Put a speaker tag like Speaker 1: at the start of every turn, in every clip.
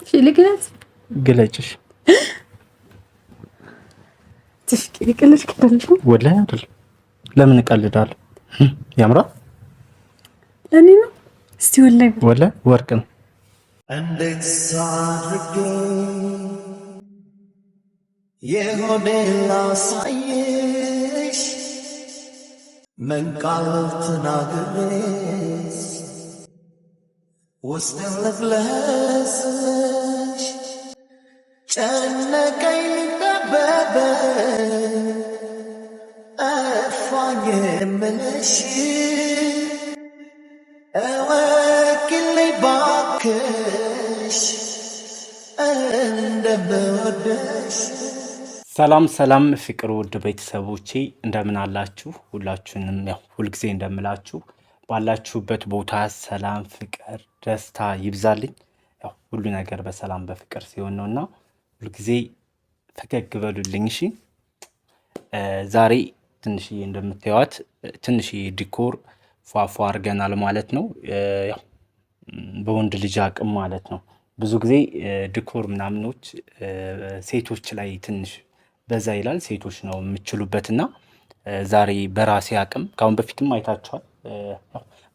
Speaker 1: ሽልግለት
Speaker 2: ግለጭሽ
Speaker 1: ትሽቅልቅልሽ ከደልኩ
Speaker 2: ወላሂ አይደል? ለምን እቀልዳለሁ? ያምራል።
Speaker 1: እኔ ነው እስቲ
Speaker 2: ወላሂ ወርቅ ነው።
Speaker 3: እንዴት ሳድርግ የሆዴ ላሳይሽ ምን ቃል ተናግሬሽ ውስጤን ልግለጽልሽ ጨነቀኝ ልጠበብ እፋኝ የምልሽ እወቂልኝ ባክሽ እንደምወድሽ።
Speaker 2: ሰላም ሰላም ፍቅር ውድ ቤተሰቦቼ እንደምን አላችሁ? ሁላችሁንም ያው ሁልጊዜ እንደምላችሁ ባላችሁበት ቦታ ሰላም፣ ፍቅር፣ ደስታ ይብዛልኝ። ያው ሁሉ ነገር በሰላም በፍቅር ሲሆን ነውና ሁልጊዜ ፈገግ በሉልኝ። እሺ ዛሬ ትንሽዬ እንደምታዩት ትንሽዬ ዲኮር ፏፏ አድርገናል ማለት ነው። ያው በወንድ ልጅ አቅም ማለት ነው። ብዙ ጊዜ ዲኮር ምናምኖች ሴቶች ላይ ትንሽ በዛ ይላል። ሴቶች ነው የምችሉበትና ዛሬ በራሴ አቅም ካሁን በፊትም አይታችኋል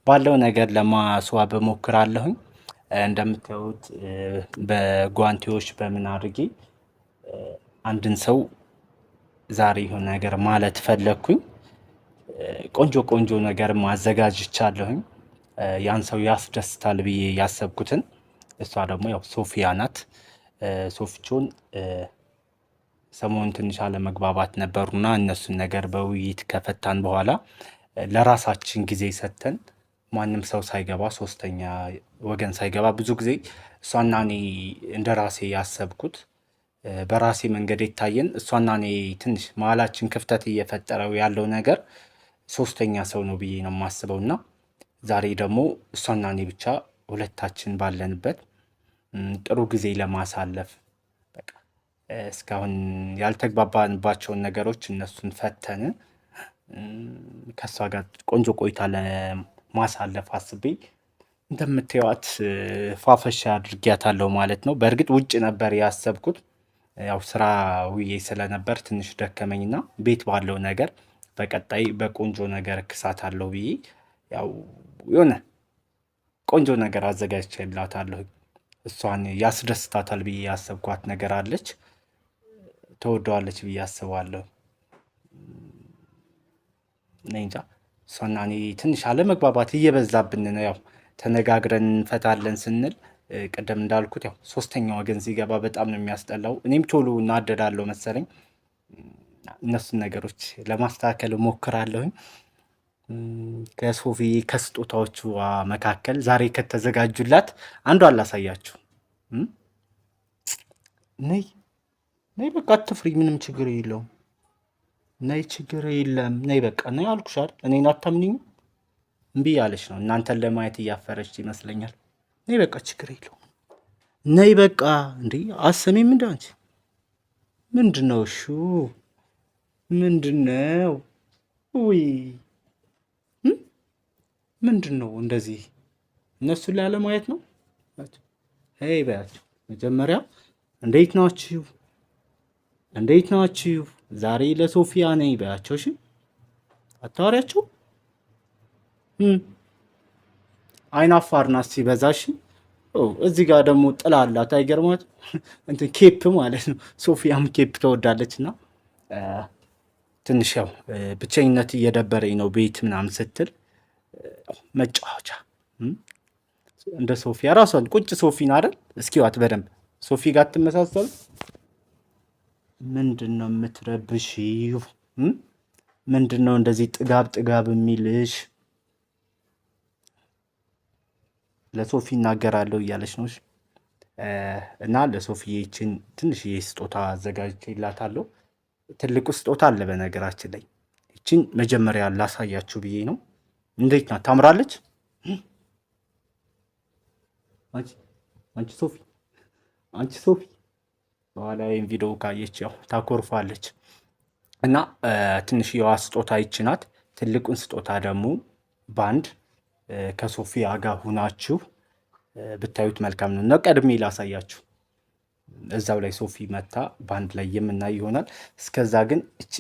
Speaker 2: ባለው ነገር ለማስዋብ እሞክራለሁኝ። እንደምታዩት በጓንቴዎች በምን አድርጌ አንድን ሰው ዛሬ የሆነ ነገር ማለት ፈለግኩኝ። ቆንጆ ቆንጆ ነገር ማዘጋጅቻለሁኝ። ያን ሰው ያስደስታል ብዬ ያሰብኩትን። እሷ ደግሞ ያው ሶፊያ ናት። ሶፊቾን ሰሞኑን ትንሽ አለመግባባት ነበሩና እነሱን ነገር በውይይት ከፈታን በኋላ ለራሳችን ጊዜ ሰጥተን ማንም ሰው ሳይገባ ሶስተኛ ወገን ሳይገባ ብዙ ጊዜ እሷና እኔ እንደ ራሴ ያሰብኩት በራሴ መንገድ የታየን እሷና እኔ ትንሽ መሀላችን ክፍተት እየፈጠረው ያለው ነገር ሶስተኛ ሰው ነው ብዬ ነው የማስበው። እና ዛሬ ደግሞ እሷና እኔ ብቻ ሁለታችን ባለንበት ጥሩ ጊዜ ለማሳለፍ በቃ እስካሁን ያልተግባባንባቸውን ነገሮች እነሱን ፈተን ከእሷ ጋር ቆንጆ ቆይታ ለማሳለፍ አስቤ እንደምታዩት ፏፈሻ አድርጊያታለሁ ማለት ነው። በእርግጥ ውጭ ነበር ያሰብኩት። ያው ስራ ውዬ ስለነበር ትንሽ ደከመኝና ቤት ባለው ነገር በቀጣይ በቆንጆ ነገር እክሳታለሁ ብዬ ያው የሆነ ቆንጆ ነገር አዘጋጅቼላታለሁ። እሷን ያስደስታታል ብዬ ያሰብኳት ነገር አለች። ተወደዋለች ብዬ አስባለሁ። እንጃ እሷና እኔ ትንሽ አለመግባባት እየበዛብን ነው። ያው ተነጋግረን እንፈታለን ስንል ቅድም እንዳልኩት ያው ሶስተኛ ወገን ሲገባ በጣም ነው የሚያስጠላው። እኔም ቶሎ እናደዳለሁ መሰለኝ። እነሱን ነገሮች ለማስተካከል እሞክራለሁኝ። ከሶፊ ከስጦታዎቹ መካከል ዛሬ ከተዘጋጁላት አንዷን ላሳያችሁ። ነይ ነይ፣ በቃ አትፍሪ፣ ምንም ችግር የለውም። ነይ፣ ችግር የለም፣ ነይ፣ በቃ ነይ አልኩሽ አይደል? እኔን አታምኒኝም? እምቢ ያለች ነው። እናንተን ለማየት እያፈረች ይመስለኛል። ነይ በቃ ችግር የለውም። ነይ በቃ። እንዴ አሰሚም እንደ አንቺ ምንድን ነው? እሹ ምንድን ነው? ውይ ምንድን ነው እንደዚህ? እነሱን ላለማየት ነው። ሄይ በያቸው መጀመሪያ። እንዴት ናችሁ? እንዴት ናችሁ? ዛሬ ለሶፊያ ነኝ በያቸው። እሺ አታወሪያቸው። አይናፋር ናት ሲበዛ። እሺ እዚህ ጋር ደግሞ ጥላ አላት። አይገርማት? እንትን ኬፕ ማለት ነው። ሶፊያም ኬፕ ተወዳለች እና ትንሽ ያው ብቸኝነት እየደበረኝ ነው ቤት ምናምን ስትል መጫወቻ እንደ ሶፊያ ራሷን ቁጭ ሶፊን አይደል? እስኪዋት በደንብ ሶፊ ጋር ትመሳሰሉ። ምንድን ነው የምትረብሺው? ምንድን ነው እንደዚህ ጥጋብ ጥጋብ የሚልሽ? ለሶፊ እናገራለሁ እያለች ነው። እና ለሶፊ ይችን ትንሽዬ ስጦታ አዘጋጅቼላታለሁ። ትልቁ ስጦታ አለ በነገራችን ላይ። ይችን መጀመሪያ ላሳያችሁ ብዬ ነው። እንዴት ናት? ታምራለች። አንቺ ሶፊ በኋላ ይህን ቪዲዮ ካየች ያው ታኮርፋለች። እና ትንሽዬዋ ስጦታ ይች ናት። ትልቁን ስጦታ ደግሞ ባንድ ከሶፊያ ጋር ሁናችሁ ብታዩት መልካም ነው። ቀድሜ ላሳያችሁ እዛው ላይ ሶፊ መታ በአንድ ላይ የምናይ ይሆናል። እስከዛ ግን እቺ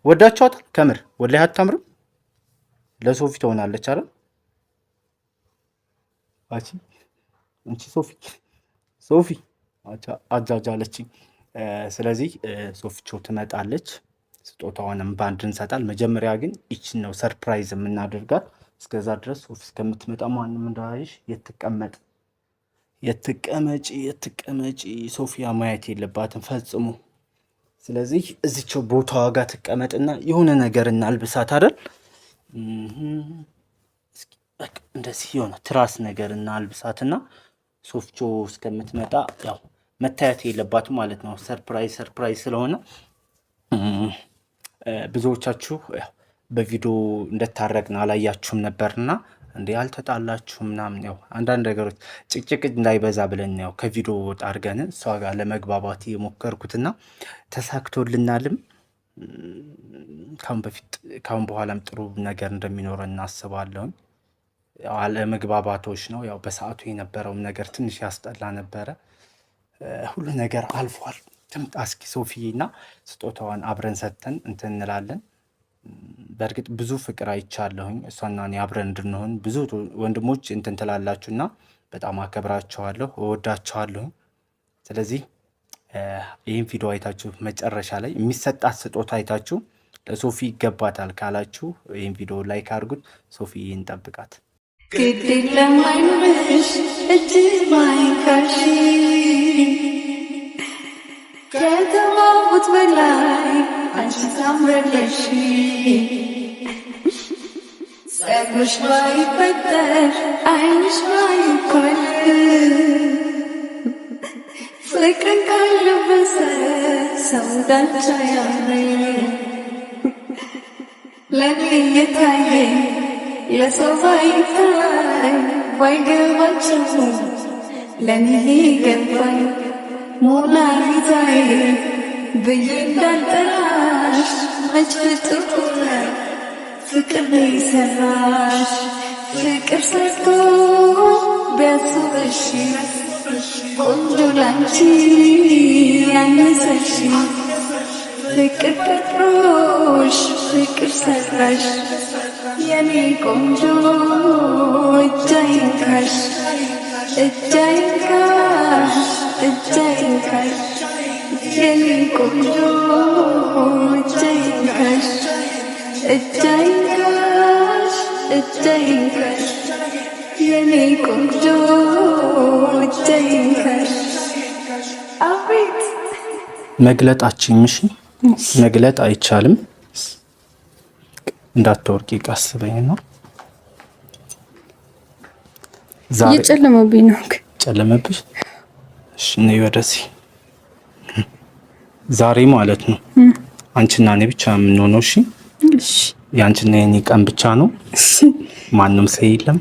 Speaker 2: ወዳቸዋታል። ከምር ወላሂ አታምርም። ለሶፊ ትሆናለች አይደል? አንቺ ሶፊ አጃጃለችኝ። ስለዚህ ሶፊቾ ትመጣለች። ስጦታዋንም ባንድ እንሰጣል። መጀመሪያ ግን ይችን ነው ሰርፕራይዝ የምናደርጋት። እስከዛ ድረስ ሶፊ እስከምትመጣ ማንም እንዳይሽ የትቀመጪ ሶፊያ ማየት የለባትም ፈጽሞ። ስለዚህ እዚቸው ቦታዋ ጋር ትቀመጥና የሆነ ነገር እናልብሳት አይደል? እንደዚህ የሆነ ትራስ ነገር እናልብሳትና ሶፊቾ እስከምትመጣ ያው መታየት የለባትም ማለት ነው። ሰርፕራይዝ ስለሆነ ብዙዎቻችሁ በቪዲዮ እንደታረቅን አላያችሁም ነበርና እንዴ አልተጣላችሁ ምናምን ያው አንዳንድ ነገሮች ጭቅጭቅ እንዳይበዛ ብለን ያው ከቪዲዮ ወጣ አድርገን እሷ ጋር ለመግባባት የሞከርኩትና ተሳክቶልናልም። ካሁን በኋላም ጥሩ ነገር እንደሚኖረን እናስባለሁ። አለመግባባቶች ነው ያው በሰዓቱ የነበረውም ነገር ትንሽ ያስጠላ ነበረ። ሁሉ ነገር አልፏል። ትምጣ እስኪ ሶፊዬና ስጦታዋን አብረን ሰጥተን እንትን እንላለን። በእርግጥ ብዙ ፍቅር አይቻለሁኝ እሷና እኔ አብረን እንድንሆን ብዙ ወንድሞች እንትን ትላላችሁና በጣም አከብራቸዋለሁ፣ እወዳቸዋለሁኝ። ስለዚህ ይህን ቪዲዮ አይታችሁ መጨረሻ ላይ የሚሰጣት ስጦታ አይታችሁ ለሶፊ ይገባታል ካላችሁ ይህን ቪዲዮ ላይክ አድርጉት። ሶፊ እንጠብቃት።
Speaker 4: ግድ ለማይኖርሽ እጅ ማይካሽ ከተማሁት በላይ አንቺ ታምረለሽ። ጸጉርሽ ባይበጠር ዓይንሽ ባይኳል ፍቅርን ካለበሰ ሰው ዳንቻ ያምር። ለኔ የታየኝ ለሰው ባይታይ ባይገባቸው ለኔ ገባኝ። ሞናሊዛዬ ብዬ እንዳልጠራሽ መች ፍጡር ፍቅር ሰራሽ። ፍቅር ሰርቶ ቢያስብሽ ቆንጆ ላንቺ ያነሰሽ። ፍቅር ፈጥሮሽ ፍቅር ሰራሽ የኔ ቆንጆ እጅ አይንካሽ እጅ አይንካሽ እጅ አይንካሽ የኔ ቆንጆ እጅ አይንካሽ እጅ አይንካሽ እጅ አይንካሽ የኔ ቆንጆ እጅ አይንካሽ። አቤት
Speaker 2: መግለጣችን እሺ፣ መግለጥ አይቻልም። እንዳትወርቂ ቀስበኝ ነው። ዛሬ
Speaker 1: እየጨለመብኝ ነው።
Speaker 2: ጨለመብሽ? እሺ ነይ ወደዚህ። ዛሬ ማለት ነው አንቺና እኔ ብቻ የምንሆነው። እሺ
Speaker 1: እሺ።
Speaker 2: ያንቺና የኔ ቀን ብቻ ነው።
Speaker 1: እሺ።
Speaker 2: ማንም ሰው የለም።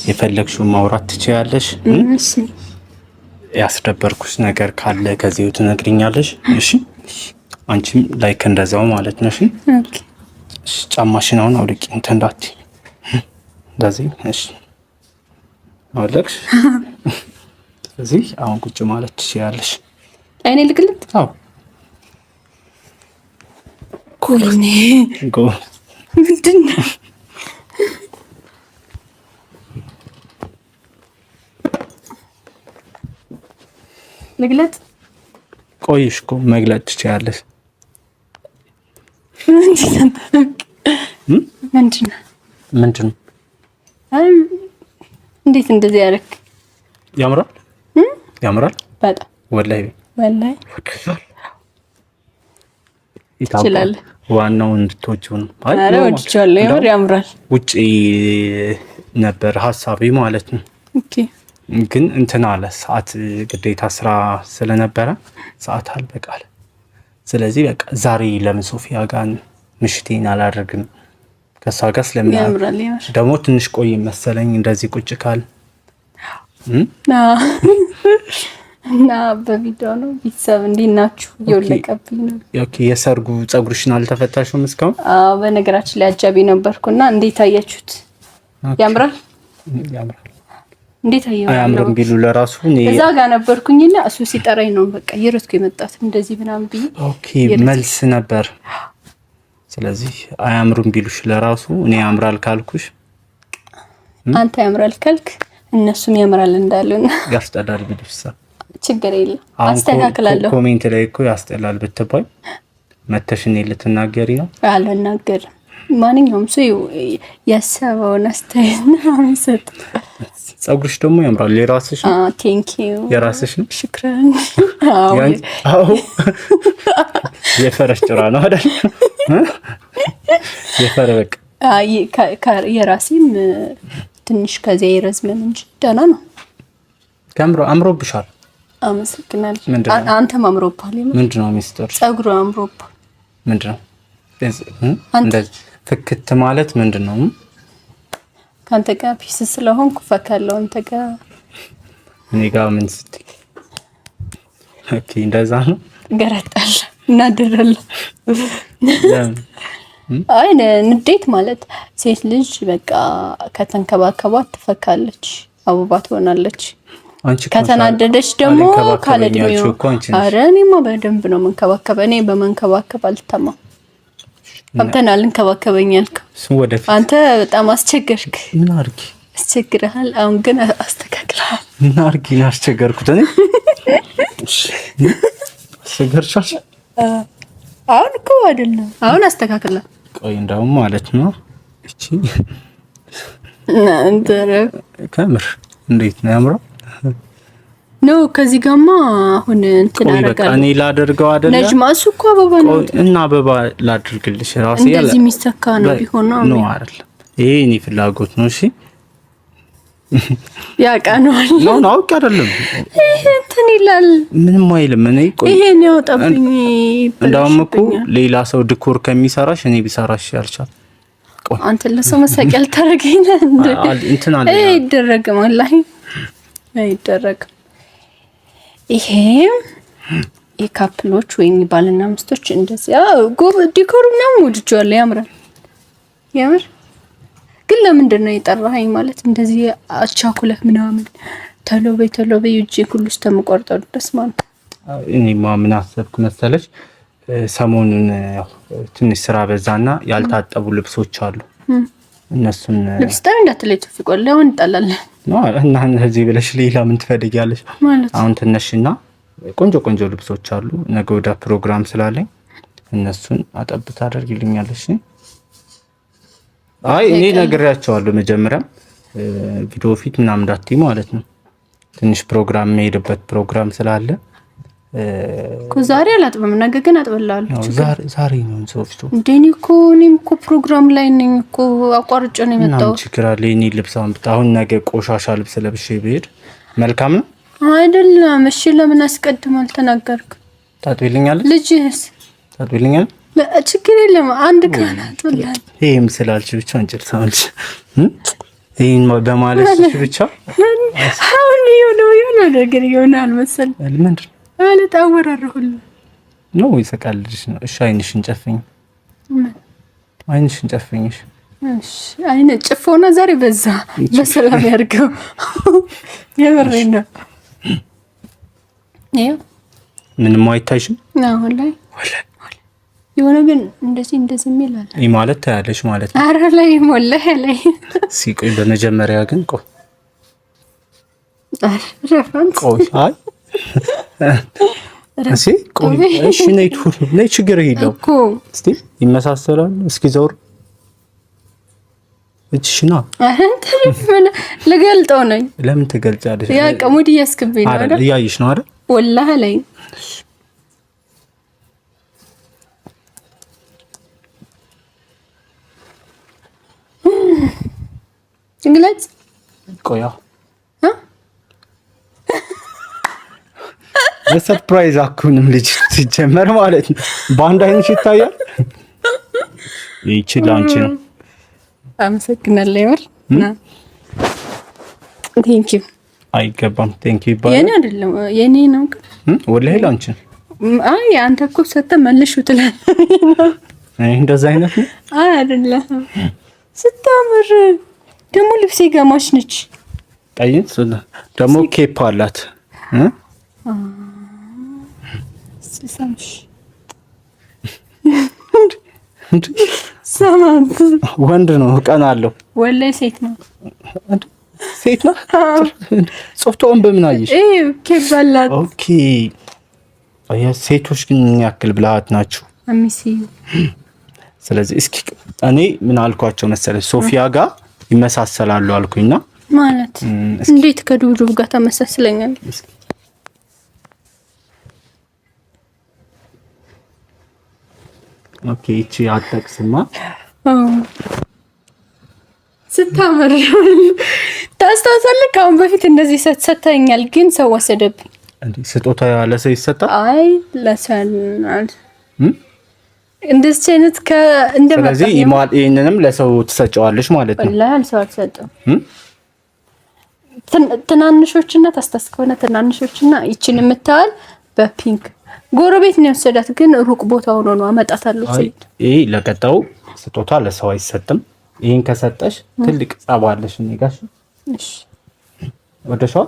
Speaker 2: የፈለግሽውን ማውራት ትችያለሽ።
Speaker 1: እሺ።
Speaker 2: ያስደበርኩሽ ነገር ካለ ከዚሁ ትነግሪኛለሽ። እሺ። አንቺም ላይክ እንደዛው ማለት ነው። እሺ።
Speaker 1: ኦኬ።
Speaker 2: እሺ። ጫማሽን አሁን አውልቂ እንትን እንዳትዪ እንደዚህ። እሺ። አወለቅሽ? ስለዚህ አሁን ቁጭ ማለት ትችያለሽ።
Speaker 1: አይኔ ልግለጥ?
Speaker 2: አዎ።
Speaker 1: ኮይኔ
Speaker 2: ጎ
Speaker 1: ምንድን ነው? ልግለጥ?
Speaker 2: ቆይሽ እኮ መግለጥ ትችያለሽ። ምንድን ነው?
Speaker 1: እንዴት እንደዚህ ያደረክ?
Speaker 2: ያምራል ያምራል
Speaker 1: በጣም
Speaker 2: ወላሂ
Speaker 1: ይችላል።
Speaker 2: ዋናው እንድትወጪው ነው።
Speaker 1: አረ ወድቻለሁ። ያምር ያምራል።
Speaker 2: ውጪ ነበር ሐሳቤ ማለት ነው።
Speaker 1: ኦኬ።
Speaker 2: ግን እንትን አለ ሰዓት ግዴታ ስራ ስለነበረ ሰዓት አልበቃለ። ስለዚህ በቃ ዛሬ ለምን ሶፊያ ጋር ምሽቴን አላደርግም? ከሷ ጋር ስለምን
Speaker 1: ያምራል።
Speaker 2: ደግሞ ትንሽ ቆይ መሰለኝ እንደዚህ ቁጭ ካል
Speaker 1: እና በቪዲዮ ነው። ቤተሰብ እንዴት ናችሁ? እየወለቀብኝ ነው።
Speaker 2: ኦኬ። የሰርጉ ጸጉርሽን አልተፈታሽም እስካሁን?
Speaker 1: አዎ፣ በነገራችን ላይ አጃቢ ነበርኩና እንዴት አያችሁት? ያምራል
Speaker 2: ያምራል።
Speaker 1: እንዴት አየው
Speaker 2: አያምርም ቢሉ ለራሱ
Speaker 1: እዛ ጋር ነበርኩኝና እሱ ሲጠራኝ ነው በቃ እየሮጥኩ የመጣሁት እንደዚህ ምናምን ቢይ
Speaker 2: ኦኬ መልስ ነበር። ስለዚህ አያምርም ቢሉሽ ለራሱ እኔ ያምራል ካልኩሽ
Speaker 1: አንተ ያምራል ካልክ እነሱም ያምራል እንዳሉና
Speaker 2: ያስጠላል ቢሉሽ
Speaker 1: ችግር የለም አስተካክላለሁ።
Speaker 2: ኮሜንት ላይ እኮ ያስጠላል ብትባይ መተሽኔ ልትናገሪ ነው?
Speaker 1: አልናገርም። ማንኛውም ሰው ያሰበውን አስተያየት አንሰጥ።
Speaker 2: ጸጉርሽ ደግሞ ያምራል። የራስሽ ነው?
Speaker 1: ቴንክ ዩ።
Speaker 2: የራስሽ ነው?
Speaker 1: ሽክራን።
Speaker 2: አዎ የፈረስ ጭራ ነው አይደል? የፈረቅ የራሴም ትንሽ ከዚያ ይረዝመን እንጂ ደህና ነው። አምሮብሻል።
Speaker 1: አመሰግናለሁ። አንተም አምሮብሃል።
Speaker 2: ምንድነው ሚስጥር?
Speaker 1: ጸጉሩ አምሮብሃል።
Speaker 2: ምንድነው እንደዚህ ፍክት ማለት ምንድነው?
Speaker 1: ካንተ ጋር ፒስ ስለሆንኩ ፈካለው አንተ ጋር
Speaker 2: እኔ ጋር ምን ስትይ? ኦኬ እንደዛ ነው። ገረጣል
Speaker 1: እና ደረለ አይ ንዴት ማለት ሴት ልጅ በቃ ከተንከባከባት ትፈካለች፣ አበባ ትሆናለች። ከተናደደች ደግሞ ካለድሜው አረ እኔማ በደንብ ነው መንከባከብ። እኔ በመንከባከብ አልተማም። አንተና ልንከባከበኝ ያልከው አንተ በጣም አስቸገርክ።
Speaker 2: ምን አርጊ
Speaker 1: አስቸግረሃል። አሁን ግን አስተካክለሃል።
Speaker 2: ምን አርጊ ነው አስቸገርኩት እኔ? አስቸገርሻል?
Speaker 1: አሁን እኮ አይደለም አሁን አስተካክለሃል።
Speaker 2: ቆይ እንደውም ማለት ነው እቺ
Speaker 1: አንተ
Speaker 2: ከምር እንዴት ነው ያምራው
Speaker 1: ነው። ከዚህ ጋማ አሁን እንትን አረጋለሁ።
Speaker 2: እኔ ላደርገው አይደለ?
Speaker 1: ነጅማ እሱ እኮ አበባ ነው
Speaker 2: እና አበባ ላድርግልሽ ራሴ ያለ
Speaker 1: እንደዚህ ሚስተካ ነው ቢሆን
Speaker 2: ነው አይደል? ይሄ እኔ ፍላጎት ነው። እሺ
Speaker 1: ያቃነዋል
Speaker 2: ነው አውቅ አይደለም።
Speaker 1: ይሄ እንትን ይላል
Speaker 2: ምንም አይልም። እኔ ቆይ
Speaker 1: ይሄ ነው ያወጣብኝ።
Speaker 2: እንደውም እኮ ሌላ ሰው ዲኮር ከሚሰራሽ እኔ ቢሰራሽ ያልቻል።
Speaker 1: ቆይ አንተ ለሰው መሳቂያ ልታረገኝ እንዴ? እንትን አለ ይደረግም ወላሂ አይደረግም። ይሄ የካፕሎች ወይም ባልና ሚስቶች እንደዚህ ዲኮሩ ምናምን ወድጄዋለሁ። ያምራል ያምር። ግን ለምንድን ነው የጠራኸኝ? ማለት እንደዚህ አቻኩለህ ምናምን ተሎ በይ እጄ ሁሉ ተመቆርጠው ድረስ ማለት
Speaker 2: እኔማ ምን አሰብኩ መሰለሽ? ሰሞኑን ትንሽ ስራ በዛና ያልታጠቡ ልብሶች አሉ። እነሱን
Speaker 1: ልብስ ታዲያ እንዳትለይ ተፍቆል ለምን ጣላለ
Speaker 2: ነው እና እዚህ ብለሽ ሌላ ምን ትፈልጊያለሽ? አሁን ትነሽና ቆንጆ ልብሶች አሉ። ነገ ወደ ፕሮግራም ስላለኝ እነሱን አጠብታ አድርጊልኛለሽ። አይ እኔ ነግሬያቸዋለሁ መጀመሪያ ቪዲዮ ፊት ምናምን እንዳትይ ማለት ነው። ትንሽ ፕሮግራም የሄድበት ፕሮግራም ስላለ
Speaker 1: ዛሬ አላጥብም፣ ነገ ግን አጥብላለሁ።
Speaker 2: ዛሬ ነው ሶፍቱ
Speaker 1: እንደኔ እኔም እኮ ፕሮግራም ላይ ነኝ እኮ አቋርጬ ነው የመጣው።
Speaker 2: ችግር አለ? እኔ ልብሳውን አሁን ነገ ቆሻሻ ልብስ ለብሼ ብሄድ መልካም ነው
Speaker 1: አይደለም? እሺ ለምን አስቀድማል ተናገርክ?
Speaker 2: ታጥቢልኛለሽ?
Speaker 1: ልጅስ
Speaker 2: ታጥቢልኛለሽ?
Speaker 1: ችግር የለም አንድ ቀን አጥብላለሁ።
Speaker 2: ይሄም ስላልሽ ብቻ እንጨርሳለሽ። ይሄን በማለትሽ ብቻ
Speaker 1: አሁን የሆነ ነገር ይሆናል መሰል
Speaker 2: ምንድን
Speaker 1: ማለት አወራረሁል
Speaker 2: ነው ይሰቃልልሽ ነው። እሺ አይንሽን ጨፍኝ። አይንሽን ጨፍኝሽ።
Speaker 1: እሺ አይነ ጨፎና ዛሬ በዛ በሰላም ያርገው። የበረኝ ነው
Speaker 2: ምንም አይታይሽም?
Speaker 1: አዎ ላይ የሆነ ግን እንደዚህ የሚላል
Speaker 2: ይሄ ማለት ታያለሽ ማለት ነው።
Speaker 1: አረ ላይ ሞላህ ላይ
Speaker 2: ሲቆይ በመጀመሪያ ግን ቆይ
Speaker 1: ረፈንት
Speaker 2: አይ እሺ ነይ ችግር የለውም እኮ እስቲ ይመሳሰላል። እስኪ ዘውር እቺሽና
Speaker 1: አንተ ለገልጠው ነኝ።
Speaker 2: ለምን ትገልጫለሽ?
Speaker 1: ያ ቀሙዲ ያስከብኝ ነው አይደል?
Speaker 2: ያይሽ ነው አይደል?
Speaker 1: ወላሂ ላይ እንግሊዝ
Speaker 2: ቆያ በሰርፕራይዝ አኩንም ልጅ ሲጀመር ማለት ነው። በአንድ አይነት ይታያል። ይችላል አንቺ ነው።
Speaker 1: አመሰግናለሁ። ይወር ቴንክ ዩ
Speaker 2: አይገባም። ቴንክ ዩ ይባላል።
Speaker 1: የኔ አይደለም የኔ ነው።
Speaker 2: ወላሂ ላንቺ
Speaker 1: አይ አንተ እኮ ሰተ መልሹ ትላለህ።
Speaker 2: እንደዛ አይነት ነው
Speaker 1: አይደለም። ስታምር ደግሞ ልብሴ ጋማሽ ነች።
Speaker 2: ቀይን ደግሞ ኬፕ አላት
Speaker 1: ሰምሽ ሰማን
Speaker 2: ወንድ ነው ቀን አለው
Speaker 1: ወላይ ሴት ነው
Speaker 2: ጾፍቶን በምን አየሽ
Speaker 1: ኬፕ አላት
Speaker 2: ኦኬ ሴቶች ግን ያክል ብልሃት ናቸው
Speaker 1: አሚሲዩ ስለዚህ
Speaker 2: እስኪ እኔ ምን አልኳቸው መሰለሽ ሶፊያ ጋር ይመሳሰላሉ አልኩኝና
Speaker 1: ማለት እንዴት ከዱብዱብ ጋር ተመሳስለኛል
Speaker 2: ኦኬ እቺ አጠቅስማ
Speaker 1: ስታመር ታስታውሳለህ ካሁን በፊት እንደዚህ ሰተኛል ግን ሰው ወሰደብኝ
Speaker 2: እንዴ ስጦታ ያለ ሰው ይሰጣል
Speaker 1: አይ ለሰናል እንደዚህ አይነት እንደማጣ
Speaker 2: ስለዚህ ይሄንንም ለሰው ትሰጫዋለሽ ማለት ነው
Speaker 1: ወላሂ አልሰው አልሰጠም ትናንሾችና ታስታስከውና ትናንሾችና ይችን የምታል በፒንክ ጎረቤት ነው የወሰዳት ግን ሩቅ ቦታ ሆኖ ነው አመጣታለሁ ሲል
Speaker 2: ይሄ ለቀጣው ስጦታ ለሰው አይሰጥም ይሄን ከሰጠሽ ትልቅ ጻባለሽ ንጋሽ
Speaker 1: እሺ
Speaker 2: ወደሻው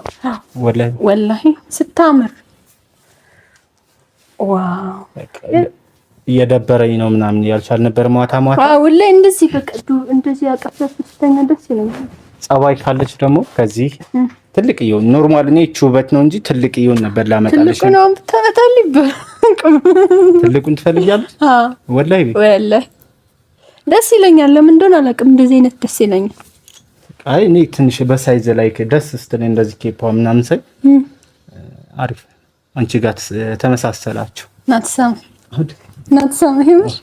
Speaker 2: ወላሂ
Speaker 1: ስታምር ዋው
Speaker 2: እየደበረኝ ነው ምናምን ያልቻል ነበር ማታ
Speaker 1: ወላሂ እንደዚህ በቀዱ እንደዚህ ያቀፈፍ ስተኛ ደስ ይለኛል
Speaker 2: ጻባይ ካለች ደግሞ ከዚህ ትልቅ ይሁን ኖርማል ነው ቹበት ነው እንጂ ትልቅ ይሁን ነበር ላመጣልሽ
Speaker 1: ትልቅ ነው ተታልብ
Speaker 2: ትልቁን ትፈልጊያለሽ ወላሂ
Speaker 1: ደስ ይለኛል ለምን እንደሆነ አላውቅም እንደዚህ አይነት ደስ ይለኛል
Speaker 2: አይ እኔ ትንሽ በሳይዝ ላይ ደስ ስትል እንደዚህ ኬፓ ምናምን ሳይ አሪፍ አንቺ ጋር ተመሳሰላችሁ ናትሳም ይሄሽ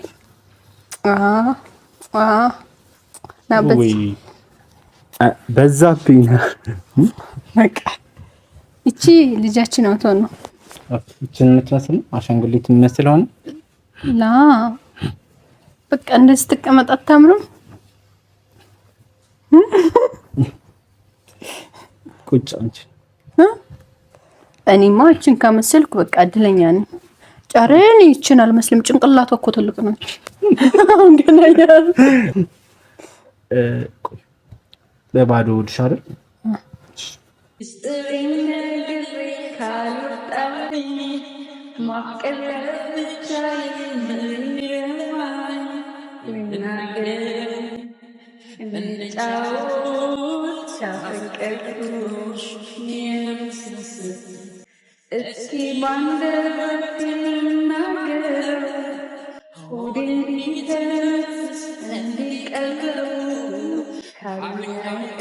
Speaker 2: በዛብኝ
Speaker 1: በቃ እቺ ልጃችን አውቶ ነው
Speaker 2: እቺን የምትመስል አሻንጉሊት የሚመስል ሆነ
Speaker 1: ላ በቃ እንደዚህ ተቀመጥ አታምሩም
Speaker 2: ቁጭ አንቺ
Speaker 1: እኔማ እቺን ከመሰልኩ በቃ እድለኛ ነኝ ጫረን ይችን አልመስልም ጭንቅላቷ እኮ ትልቅ ነው ገና ያል
Speaker 2: ለባዶ ወድሽ አይደል
Speaker 4: እስኪ ባንደበት እናገር ሆዴን ቢተስ እንዲቀልበው ካሉያቀ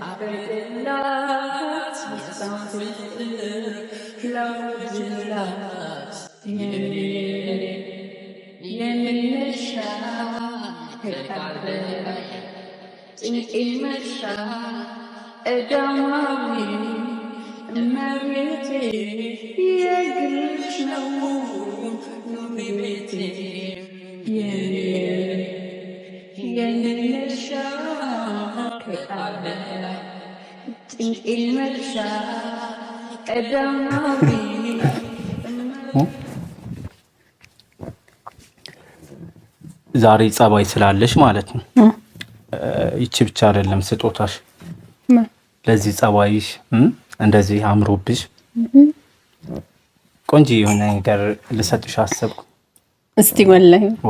Speaker 4: አበደላት ሳንፍልፍል ላውጅላት የምነሻ ከቃበላ ጭንቄ መርሻ እዳማዊ እመቤቴ የግልሽ ነው ኑሪ ቤቴ የንነሻ ከቃበላ ጭንቄ መርሻ እዳማዊ
Speaker 2: ዛሬ ጸባይ ስላለሽ ማለት ነው ይቺ ብቻ አይደለም ስጦታሽ ለዚህ ጸባይሽ እንደዚህ አምሮብሽ ቆንጆ የሆነ ነገር ልሰጥሽ አሰብኩ
Speaker 1: እስቲ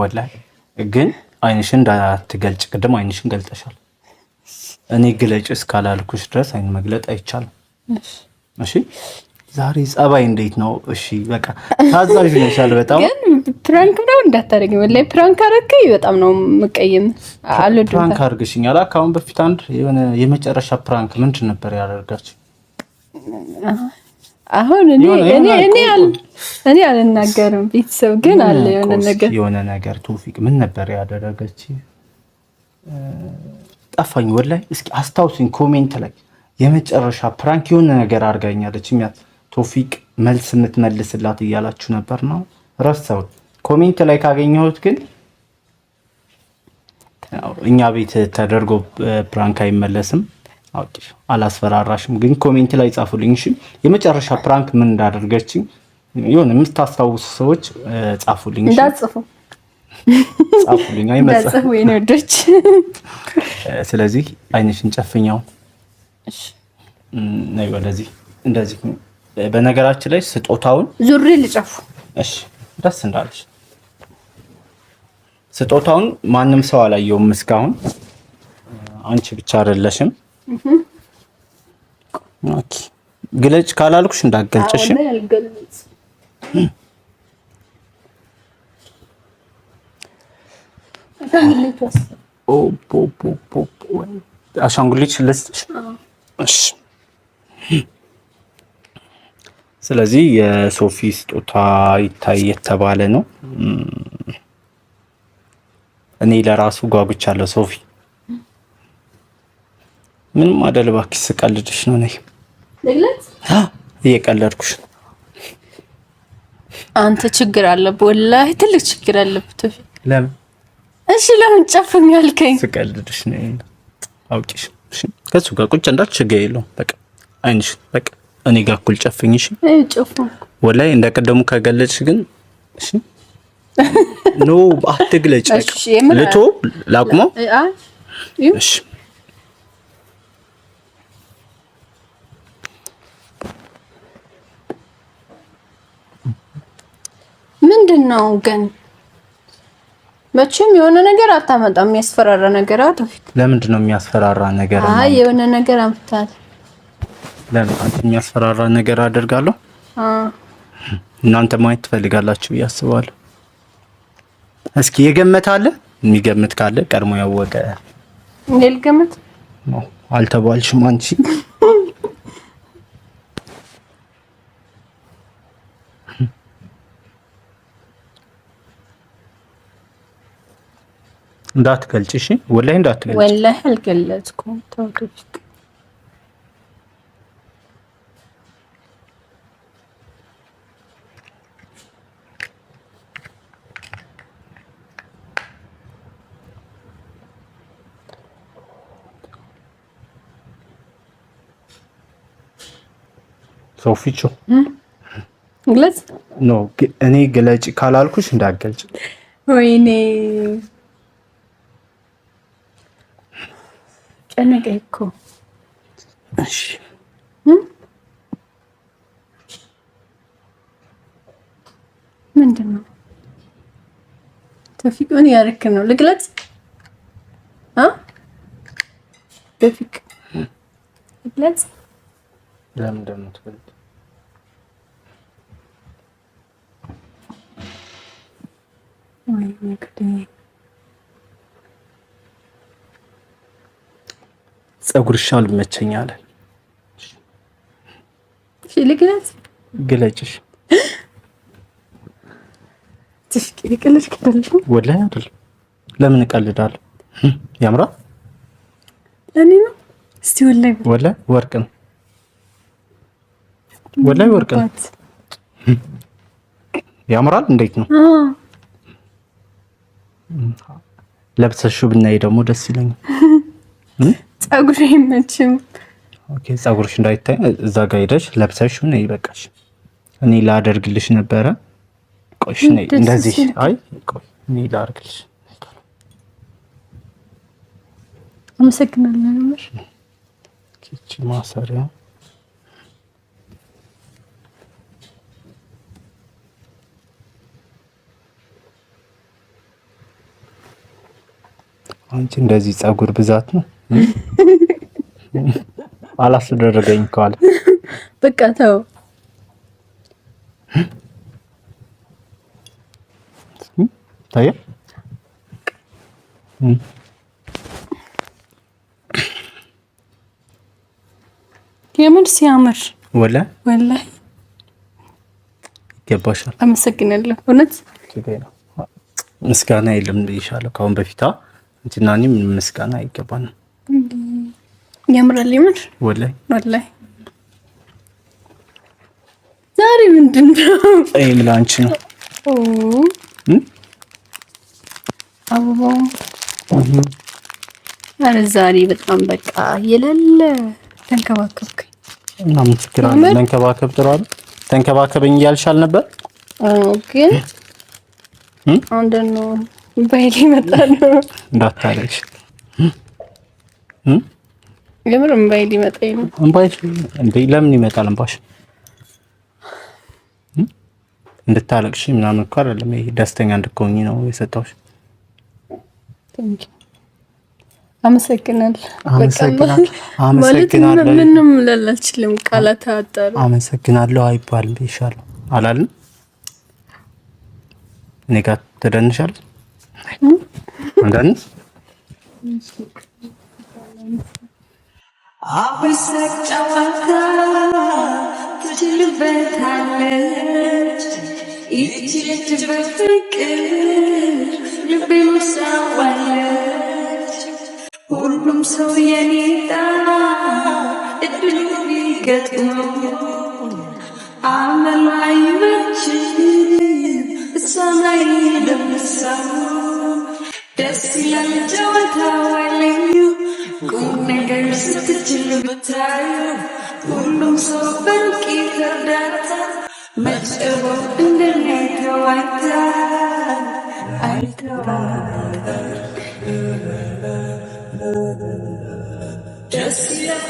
Speaker 1: ወላሂ
Speaker 2: ግን አይንሽን እንዳትገልጭ ቅድም አይንሽን ገልጠሻል እኔ ግለጭ እስካላልኩሽ ድረስ አይን መግለጥ አይቻልም እሺ ዛሬ ጸባይ እንዴት ነው እሺ በቃ ታዛዥ ነሻል በጣም
Speaker 1: ግን ፕራንክ ነው እንዳታረጊ ወላሂ ፕራንክ አረከኝ በጣም ነው መቀየም አልወድም
Speaker 2: ፕራንክ አርግሽኛል አካውን በፊት አንድ የሆነ የመጨረሻ ፕራንክ ምንድን ነበር ያደርጋችሁ
Speaker 1: አሁን እኔ አልናገርም ቤተሰብ ግን አለ የሆነ ነገር
Speaker 2: ቶፊቅ ምን ነበር ያደረገች ጠፋኝ ወላሂ እስኪ አስታውሱኝ ኮሜንት ላይ የመጨረሻ ፕራንክ የሆነ ነገር አርጋኛለች የሚያት ቶፊቅ መልስ የምትመልስላት እያላችሁ ነበር ነው ረሳው ኮሜንት ላይ ካገኘሁት ግን እኛ ቤት ተደርጎ ፕራንክ አይመለስም አውጥሽ አላስፈራራሽም ግን ኮሜንት ላይ ጻፉልኝ እሺ የመጨረሻ ፕራንክ ምን እንዳደረገችኝ ይሁን የምታስታውሱ ሰዎች ጻፉልኝ እሺ ጻፉልኝ አይመጣ
Speaker 1: እንዳጽፉ የነዶች
Speaker 2: ስለዚህ አይንሽን ጨፍኛው
Speaker 1: እሺ
Speaker 2: ነይ ወደዚህ እንደዚህ። በነገራችን ላይ ስጦታውን
Speaker 1: ዙሪ ልጨፉ።
Speaker 2: እሺ ደስ እንዳለሽ። ስጦታውን ማንም ሰው አላየውም እስካሁን፣ አንቺ ብቻ አይደለሽም። ኦኬ ግለጭ ካላልኩሽ እንዳትገልጭሽ። አሻንጉሊት ልስጥሽ? እሺ። ስለዚህ የሶፊ ስጦታ ይታይ የተባለ ነው። እኔ ለራሱ ጓጉቻለሁ። ሶፊ ምንም አይደል እባክሽ፣ ስቀልድሽ ነው። ነይ እየቀለድኩሽ።
Speaker 1: አንተ ችግር አለብህ፣ ወላሂ ትልቅ ችግር አለብህ።
Speaker 2: ለምን?
Speaker 1: እሺ ለምን ጨፍኝ ያልከኝ?
Speaker 2: ስቀልድሽ ነው አውቂሽ። እሺ ከሱ ጋር ቁጭ እንዳል ችግር የለውም። በቃ አይንሽ በቃ እኔ ጋር እኩል ጨፍኝ። እሺ
Speaker 1: ጨፍኝ።
Speaker 2: ወላሂ እንደቀደሙ ከገለጽሽ ግን እሺ ኖ አትግለጭ። ልቶ ላቁመው። እሺ
Speaker 1: ምንድነው ግን? መቼም የሆነ ነገር አታመጣም። የሚያስፈራራ ነገር አትፊክ።
Speaker 2: ለምንድን ነው የሚያስፈራራ ነገር?
Speaker 1: አይ የሆነ ነገር አምጥታል።
Speaker 2: ለምን አንተ የሚያስፈራራ ነገር አደርጋለሁ? እናንተ ማየት ትፈልጋላችሁ ብዬ አስባለሁ። እስኪ የገመተ አለ? የሚገምት ካለ ቀድሞ ያወቀ
Speaker 1: ልገምት።
Speaker 2: አልተባልሽም አንቺ። እንዳትገልጪ እሺ። ወላሂ እንዳትገልጪ።
Speaker 1: ወላሂ አልገለጽኩም። ተውት።
Speaker 2: ሶፊቾ
Speaker 1: ግለጽ
Speaker 2: ኖ እኔ ግለጪ ካላልኩሽ እንዳትገልጪ።
Speaker 1: ወይኔ ጨነቀኝ እኮ።
Speaker 2: እሺ
Speaker 1: ምንድነው? ተውፊቅ ምን ያደረክ ነው? ልግለጽ? ተውፊቅ ልግለጽ?
Speaker 2: ለምንድን ነው ትገልጽ?
Speaker 1: ወይ እንግዲህ
Speaker 2: ጸጉርሽ አልመቸኛል።
Speaker 1: እሺ ልግለጽ?
Speaker 2: ግለጭሽ።
Speaker 1: ትሽኪ ልቅልሽ ከደልሽ
Speaker 2: ወላሂ አይደል? ለምን እቀልዳለሁ? ያምራል።
Speaker 1: ለኔ ነው። እስቲ ወላሂ
Speaker 2: ወርቅ ነው። ወላሂ ወርቅ ነው። ያምራል። እንዴት ነው? ለብሰሽው ብናይ ደግሞ ደስ ይለኛል።
Speaker 1: ጸጉር አይመችም።
Speaker 2: ኦኬ ጸጉርሽ እንዳይታይ እዛ ጋር ሄደሽ ለብሰሽው ነይ። በቃሽ። እኔ ላደርግልሽ ነበረ። ቆይሽ ነይ እንደዚህ። አይ ቆይ እኔ ላደርግልሽ።
Speaker 1: አመሰግናለሁ። ነበር
Speaker 2: ኪቺ ማሰሪያ አንቺ እንደዚህ ጸጉር ብዛት ነው አላስደረገኝ ካለ
Speaker 1: በቃ ተው።
Speaker 2: ታየ
Speaker 1: የምን ሲያምር
Speaker 2: ወላሂ ይገባሻል።
Speaker 1: አመሰግናለሁ። እውነት
Speaker 2: ምስጋና የለም ይሻለው ካሁን በፊታ እንትና እኔ ምስጋና አይገባንም።
Speaker 1: ያምራል። የምር
Speaker 2: ወላሂ
Speaker 1: ዛሬ ምንድነው?
Speaker 2: አይም ላንቺ ነው።
Speaker 1: አበባው አረ ዛሬ በጣም በቃ የሌለ ተንከባከብከኝ
Speaker 2: እና ምን ችግር አለ? መንከባከብ ጥሩ አይደል? ተንከባከበኝ እያልሻል ነበር።
Speaker 1: ግን አንደነው ባይሌ መጣ ነው።
Speaker 2: እንዳታለሽ
Speaker 1: የምር እምባይ ሊመጣኝ ነው።
Speaker 2: እምባይ እንዴ ለምን ይመጣል እምባሽ? እንድታለቅሽ ምናምን እኮ አይደለም፣ ይሄ ደስተኛ እንድትሆኚ ነው የሰጠሁሽ።
Speaker 1: አመሰግናለሁ።
Speaker 2: አመሰግናለሁ።
Speaker 1: ምንም ልላችልም ቃላት አጣሩ።
Speaker 2: አመሰግናለሁ አይባልም ብዬሻለሁ አላልን? እኔ ጋር ትደንሻለሽ እንደንስ
Speaker 4: አብሰቅ ጨዋታ ትችልበታለች ይቺ ልጅ በፍቅር ልቤ ምሳዋለች ሁሉም ሰው የኔጣ እድሉ ቢገጥመው አመሉ አይመችም እሷን አይለምሰው ደስ ይላል ጨዋታው አይለዩ ቁም ነገር ስትችል ብታዩ ሁሉም ሰው በሩቅ ይረዳታ መጨረሻው እንደሚያይተዋታ አይተዋታ ደስ ይላል